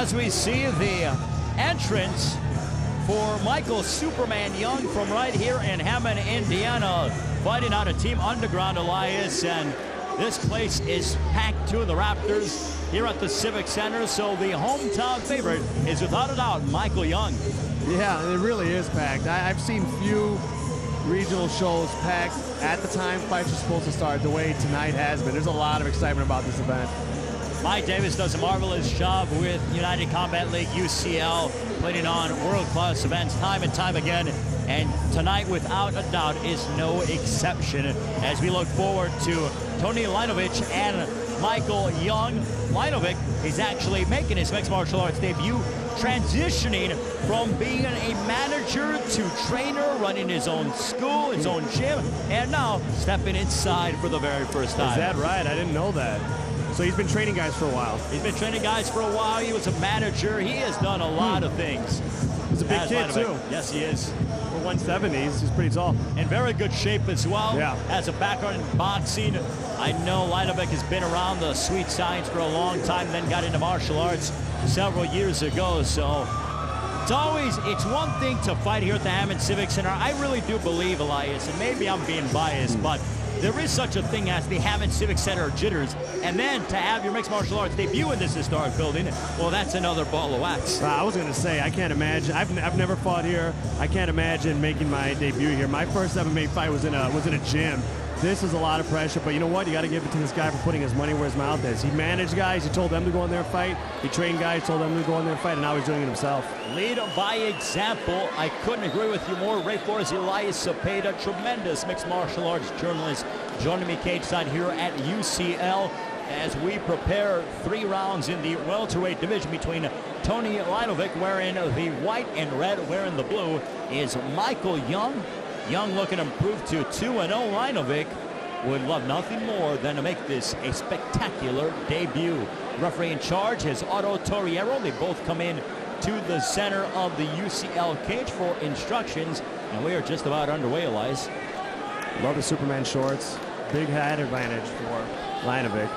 as we see the entrance for Michael Superman Young from right here in Hammond, Indiana, fighting out of Team Underground, Elias, and this place is packed to the Raptors here at the Civic Center, so the hometown favorite is without a doubt MikeYoung. Yeah, it really is packed. I've seen few regional shows packed at the time fights are supposed to start the way tonight has been. There's a lot of excitement about this event. Mike Davis does a marvelous job with United Combat League UCL, putting on world-class events time and time again, and tonight without a doubt is no exception as we look forward to Tony Lainovic and MikeYoung. Lainovic is actually making his mixed martial arts debut, transitioning from being a manager to trainer, running his own school, his own gym, and now stepping inside for the very first time. Is that right? I didn't know that. So he's been training guys for a while. He's been training guys for a while. He was a manager. He has done a lot of things. He's a big kid, too. Yes, he is. For 170s, he's pretty tall. In very good shape as well. Yeah. Has a background in boxing. I know Lainovic has been around the sweet science for a long time, then got into martial arts several years ago. So it's one thing to fight here at the Hammond Civic Center. I really do believe, Elias, and maybe I'm being biased, but there is such a thing as the Hammond Civic Center jitters, and then to have your mixed martial arts debut in this historic building, well, that's another ball of wax. I was going to say, I can't imagine. I've never fought here. I can't imagine making my debut here. My first MMA fight was in a gym. This is a lot of pressure, but you know what? You got to give it to this guy for putting his money where his mouth is. He managed guys. He told them to go in there and fight. He trained guys, told them to go in there and fight, and now he's doing it himself. Lead by example. I couldn't agree with you more. Right for us, Elias Cepeda, tremendous mixed martial arts journalist, joining me cage side here at UCL as we prepare 3 rounds in the welterweight division between Tony Lainovic, wearing the white, and red, wearing the blue, is MikeYoung. Young looking improved to 2-0. Lainovic would love nothing more than to make this a spectacular debut. Referee in charge is Otto Torriero. They both come in to the center of the UCL cage for instructions, and we are just about underway, Elias. Love the Superman shorts. Big height advantage for Lainovic.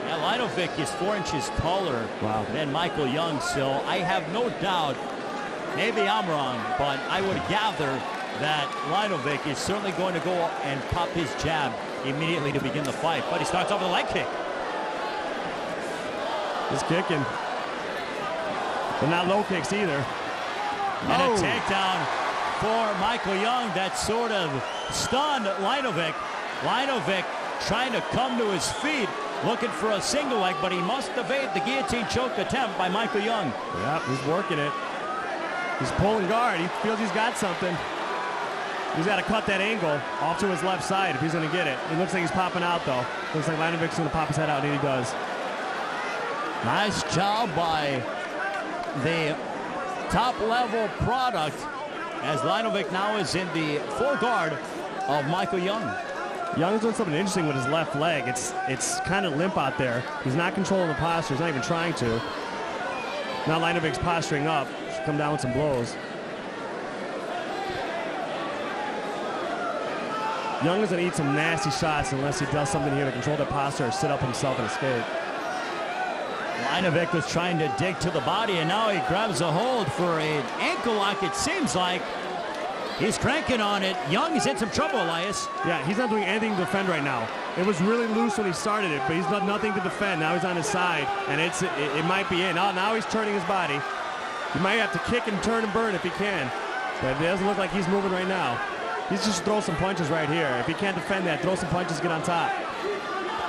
Yeah, Lainovic is 4 inches taller than MikeYoung, so I have no doubt, maybe I'm wrong, but I would gather that Lainovic is certainly going to go and pop his jab immediately to begin the fight. But he starts off with a leg kick. He's kicking. But not low kicks either. And a takedown for MikeYoung that sort of stunned Lainovic. Lainovic trying to come to his feet, looking for a single leg, but he must evade the guillotine choke attempt by MikeYoung. Yep, he's working it. He's pulling guard. He feels he's got something. He's got to cut that angle off to his left side if he's going to get it. It looks like he's popping out, though. Looks like Lainovic's going to pop his head out, and he does. Nice job by the top-level product as Lainovic now is in the full guard of MikeYoung. Young is doing something interesting with his left leg. It's kind of limp out there. He's not controlling the posture. He's not even trying to. Now Lainovic's posturing up. Should come down with some blows. Young is going to eat some nasty shots unless he does something here to control that posture or sit up himself and escape. Lainovic was trying to dig to the body, and now he grabs a hold for an ankle lock. It seems like he's cranking on it. Young is in some trouble, Elias. Yeah, he's not doing anything to defend right now. It was really loose when he started it, but he's done nothing to defend. Now he's on his side, and it might be in. Now he's turning his body. He might have to kick and turn and burn if he can, but it doesn't look like he's moving right now. He's just throw some punches right here. If he can't defend that, throw some punches, get on top.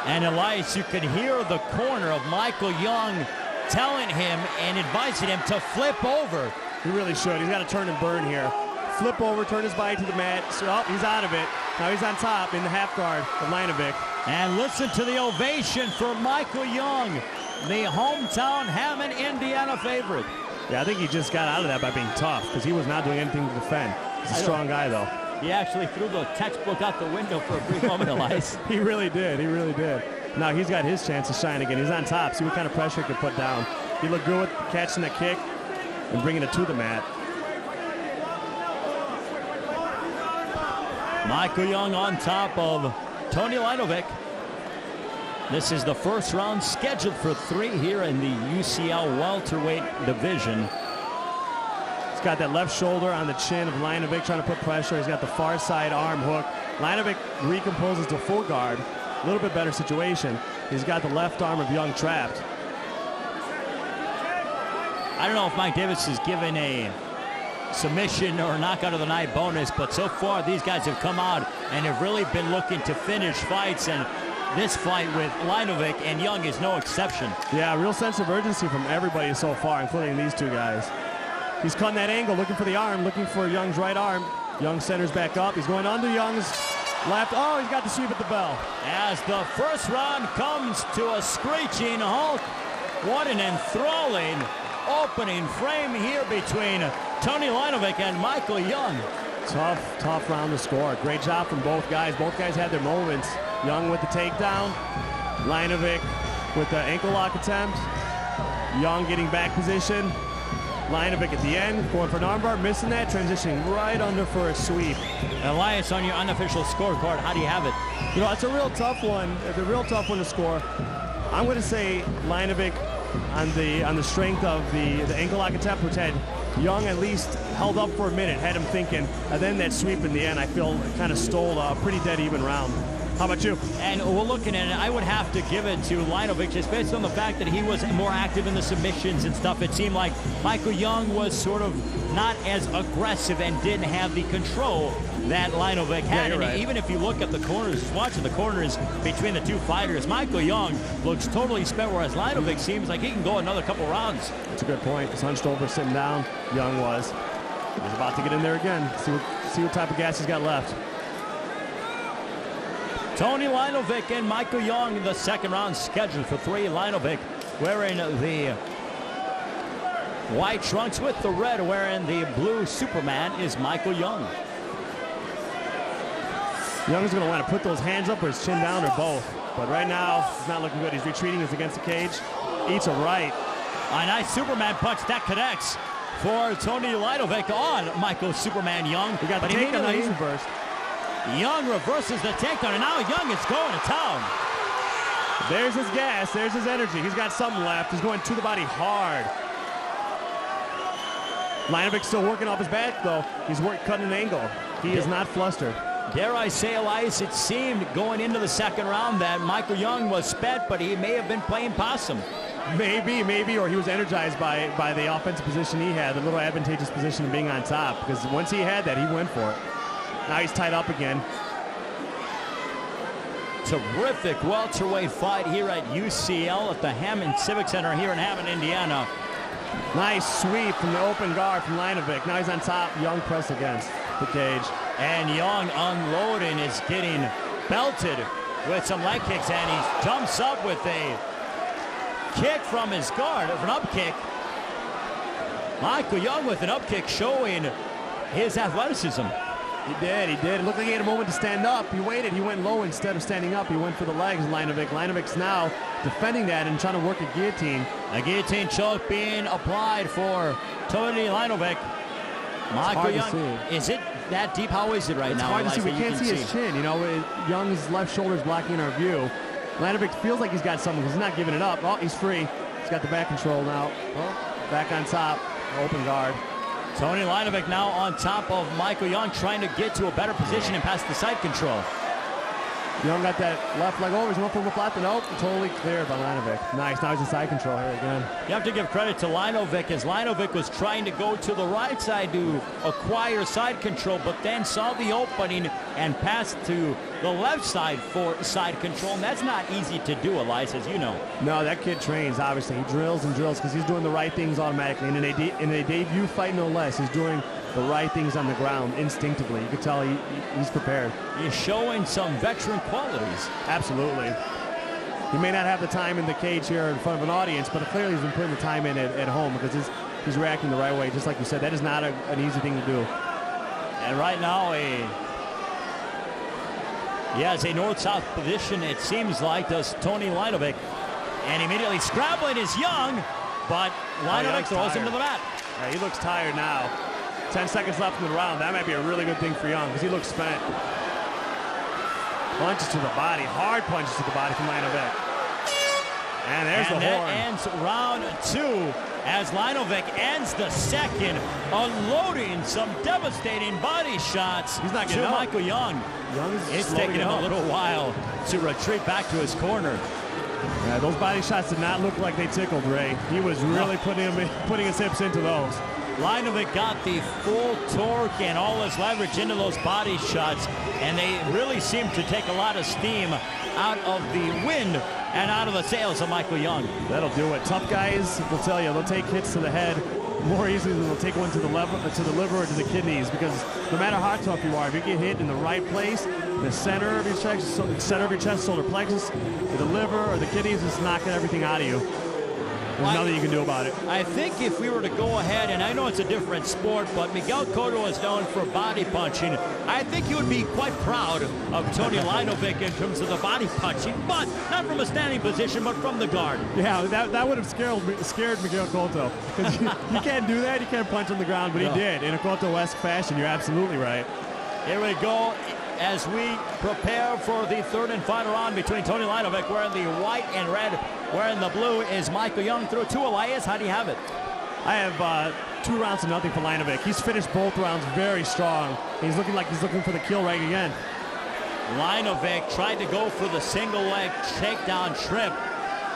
And Elias, you can hear the corner of MikeYoung telling him and advising him to flip over. He really should. He's got to turn and burn here. Flip over, turn his body to the mat. So, he's out of it. Now he's on top in the half guard of Lainovic. And listen to the ovation for MikeYoung, the hometown Hammond, Indiana favorite. Yeah, I think he just got out of that by being tough because he was not doing anything to defend. He's a strong guy, though. He actually threw the textbook out the window for a brief moment, Elias. He really did. He really did. Now he's got his chance to shine again. He's on top. See what kind of pressure he can put down. He looked good with catching the kick and bringing it to the mat. MikeYoung on top of Tony Lainovic. This is the first round scheduled for 3 here in the UCL welterweight division. He's got that left shoulder on the chin of Lainovic trying to put pressure. He's got the far side arm hook. Lainovic recomposes to full guard. A little bit better situation. He's got the left arm of Young trapped. I don't know if Mike Davis is given a submission or knockout of the night bonus, but so far these guys have come out and have really been looking to finish fights, and this fight with Lainovic and Young is no exception. Yeah, real sense of urgency from everybody so far, including these two guys. He's cutting that angle, looking for the arm, looking for Young's right arm. Young centers back up. He's going under Young's left. Oh, he's got the sweep at the bell. As the first round comes to a screeching halt, what an enthralling opening frame here between Tony Lainovic and MikeYoung. Tough round to score. Great job from both guys. Both guys had their moments. Young with the takedown. Lainovic with the ankle lock attempt. Young getting back position. Lainovic at the end, going for an armbar, missing that, transitioning right under for a sweep. Elias, on your unofficial scorecard, how do you have it? You know, it's a real tough one. It's a real tough one to score. I'm going to say Lainovic on the strength of the ankle lock attempt, which had Young at least held up for a minute, had him thinking, and then that sweep in the end, I feel, kind of stole a pretty dead even round. How about you? And we're looking at it, I would have to give it to Lainovic just based on the fact that he was more active in the submissions and stuff. It seemed like MikeYoung was sort of not as aggressive and didn't have the control that Lainovic had. Yeah, and right. Even if you look at the corners, watching the corners between the two fighters, MikeYoung looks totally spent, whereas Lainovic seems like he can go another couple rounds. That's a good point. He's hunched over, sitting down. Young was. He's about to get in there again. See what type of gas he's got left. Tony Lainovic and MikeYoung in the second round scheduled for 3. Lainovic wearing the white trunks with the red, wearing the blue Superman is MikeYoung. Young's going to want to put those hands up or his chin down or both. But right now, he's not looking good. He's retreating. He's against the cage. Eats a right. A nice Superman punch that connects for Tony Lainovic on Michael Superman Young. He got the takedown. He's reversed. Young reverses the takedown, and now Young is going to town. There's his gas. There's his energy. He's got something left. He's going to the body hard. Lainovic's still working off his back, though. He's cutting an angle. He is not flustered. Dare I say, Elias, it seemed going into the second round that MikeYoung was spent, but he may have been playing possum. Maybe, or he was energized by the offensive position he had, the little advantageous position of being on top, because once he had that, he went for it. Now he's tied up again. Terrific welterweight fight here at UCL at the Hammond Civic Center here in Hammond, Indiana. Nice sweep from the open guard from Lainovic. Now he's on top. Young press against the cage. And Young unloading is getting belted with some leg kicks, and he jumps up with a kick from his guard, an up kick. MikeYoung with an up kick showing his athleticism. He did. It looked like he had a moment to stand up. He waited. He went low instead of standing up. He went for the legs, Lainovic. Lainovic's now defending that and trying to work a guillotine. A guillotine choke being applied for Tony Lainovic. MikeYoung, is it that deep? How is it right now? It's hard to see. We can't see his chin. You know, Young's left shoulder is blocking our view. Lainovic feels like he's got something because he's not giving it up. Oh, he's free. He's got the back control now. Oh, back on top. Open guard. Tony Lainovic now on top of MikeYoung, trying to get to a better position and pass the side control. Young got that left leg over. He's going for the flat. Nope, totally cleared by Lainovic. Nice. Now he's in side control here again. You have to give credit to Lainovic, as Lainovic was trying to go to the right side to acquire side control, but then saw the opening and passed to the left side for side control. And that's not easy to do, Elias, as you know. No, that kid trains, obviously. He drills and drills because he's doing the right things automatically. And in a debut fight, no less, he's doing the right things on the ground instinctively. You can tell he's prepared. He's showing some veteran qualities. Absolutely. He may not have the time in the cage here in front of an audience, but clearly he's been putting the time in at home because he's reacting the right way. Just like you said, that is not an easy thing to do. And right now, he has a north-south position, it seems like, does Tony Lainovic. And immediately scrambling is Young, but Lainovic throws him to the mat. Yeah, he looks tired now. 10 seconds left in the round. That might be a really good thing for Young because he looks spent. Punches to the body, hard punches to the body from Lainovic. And there's the that horn. ends round 2 as Lainovic ends the second, unloading some devastating body shots. He's not to getting up. MikeYoung. Young is It's slowly taking him getting a up. little while to retreat back to his corner. Yeah, those body shots did not look like they tickled Ray. He was really putting his hips into those. Lainovic got the full torque and all his leverage into those body shots, and they really seem to take a lot of steam out of the wind and out of the sails of MikeYoung. That'll do it. Tough guys will tell you they'll take hits to the head more easily than they'll take one to the liver or to the kidneys, because no matter how tough you are, if you get hit in the right place, the center of your chest, solar plexus, the liver or the kidneys, is knocking everything out of you. There's nothing you can do about it. I think if we were to go ahead, and I know it's a different sport, but Miguel Cotto is known for body punching. I think he would be quite proud of Tony Lainovic in terms of the body punching, but not from a standing position, but from the guard. Yeah, that would have scared Miguel Cotto, because you can't do that. You can't punch on the ground, but he did in a Cotto-esque fashion. You're absolutely right. Here we go as we prepare for the third and final round between Tony Lainovic wearing the white and red. Wearing the blue is MikeYoung. Through 2, Elias. How do you have it? I have 2-0 for Lainovic. He's finished both rounds very strong. He's looking like he's looking for the kill right again. Lainovic tried to go for the single leg takedown trip,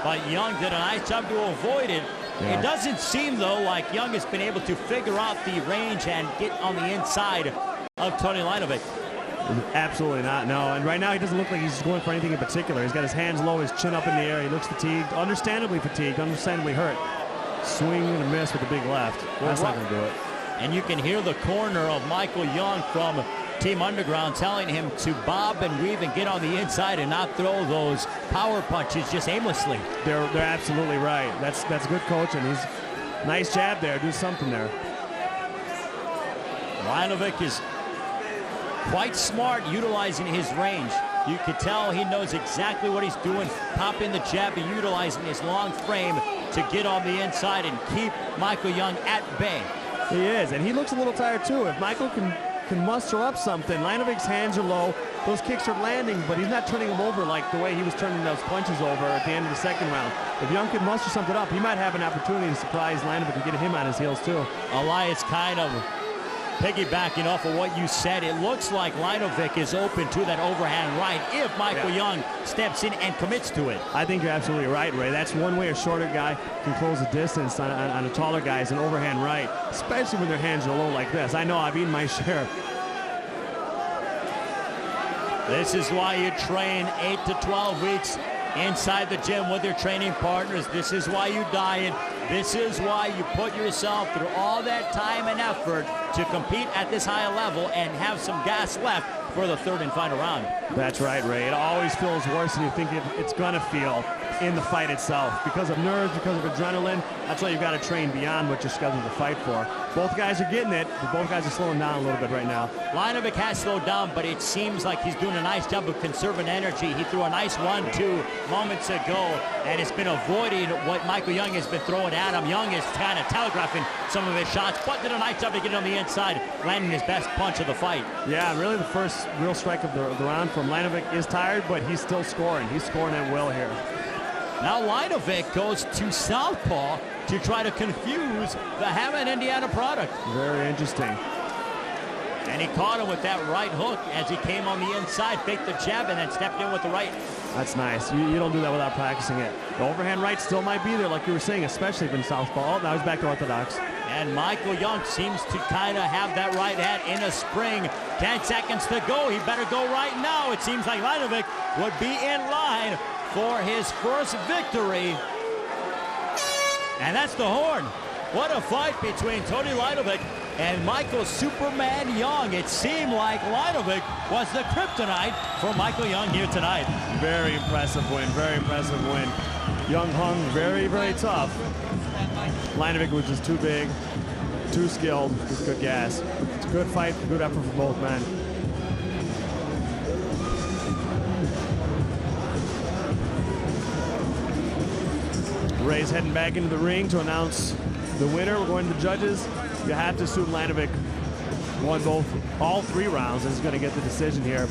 but Young did a nice job to avoid it. Yeah. It doesn't seem, though, like Young has been able to figure out the range and get on the inside of Tony Lainovic. Absolutely not, no. And right now he doesn't look like he's going for anything in particular. He's got his hands low, his chin up in the air. He looks fatigued, understandably hurt. Swing and a miss with the big left. That's not going to do it. And you can hear the corner of MikeYoung from Team Underground telling him to bob and weave and get on the inside and not throw those power punches just aimlessly. They're absolutely right. That's good coaching. He's nice jab there. Do something there. Lainovic is quite smart utilizing his range. You can tell he knows exactly what he's doing, popping the jab and utilizing his long frame to get on the inside and keep MikeYoung at bay. He is, and he looks a little tired too. If Michael can muster up something, Lainovic's hands are low, those kicks are landing, but he's not turning them over like the way he was turning those punches over at the end of the second round. If Young can muster something up, he might have an opportunity to surprise Lainovic and get him on his heels too. Elias kind of piggybacking off of what you said. It looks like Lainovic is open to that overhand right if MikeYoung steps in and commits to it. I think you're absolutely right, Ray. That's one way a shorter guy can close the distance on a taller guy is an overhand right, especially when their hands are low like this. I know I've eaten my share. This is why you train 8 to 12 weeks inside the gym with your training partners. This is why you diet. This is why you put yourself through all that time and effort to compete at this high level and have some gas left for the third and final round. That's right, Ray. It always feels worse than you think it's gonna feel in the fight itself. Because of nerves, because of adrenaline, that's why you've got to train beyond what you're scheduled to fight for. Both guys are getting it, but both guys are slowing down a little bit right now. Lainovic has slowed down, but it seems like he's doing a nice job of conserving energy. He threw a nice 1-2 moments ago, and it's been avoiding what MikeYoung has been throwing at him. Young is kind of telegraphing some of his shots, but did a nice job to get on the inside, landing his best punch of the fight. Yeah, really the first real strike of the round from Lainovic is tired, but he's still scoring. He's scoring at will here. Now Lainovic goes to southpaw to try to confuse the Hammond, Indiana product. Very interesting. And he caught him with that right hook as he came on the inside, faked the jab, and then stepped in with the right. That's nice. You don't do that without practicing it. The overhand right still might be there, like you were saying, especially if in southpaw. Oh, now he's back to orthodox. And MikeYoung seems to kind of have that right hand in a spring. 10 seconds to go. He better go right now. It seems like Lainovic would be in line for his first victory. And that's the horn. What a fight between Tony Lainovic and Michael Superman Young. It seemed like Lainovic was the kryptonite for MikeYoung here tonight. Very impressive win, very impressive win. Young hung very, very tough. Lainovic was just too big, too skilled, with good gas. It's a good fight, good effort for both men. Ray's heading back into the ring to announce the winner. We're going to the judges. You have to assume Lainovic won all 3 rounds and is going to get the decision here.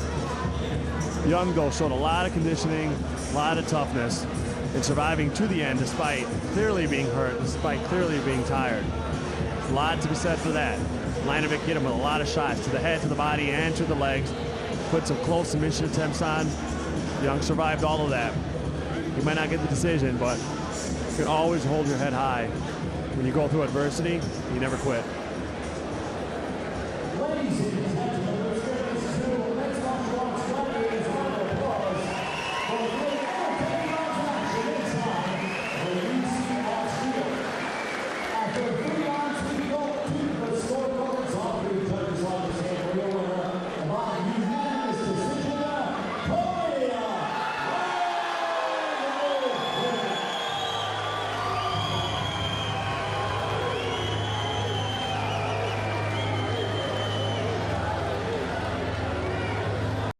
Young, though, showed a lot of conditioning, a lot of toughness. and surviving to the end despite clearly being hurt, despite clearly being tired. A lot to be said for that. Lainovic hit him with a lot of shots to the head, to the body, and to the legs. Put some close submission attempts on. Young survived all of that. He might not get the decision, but you can always hold your head high. When you go through adversity, you never quit.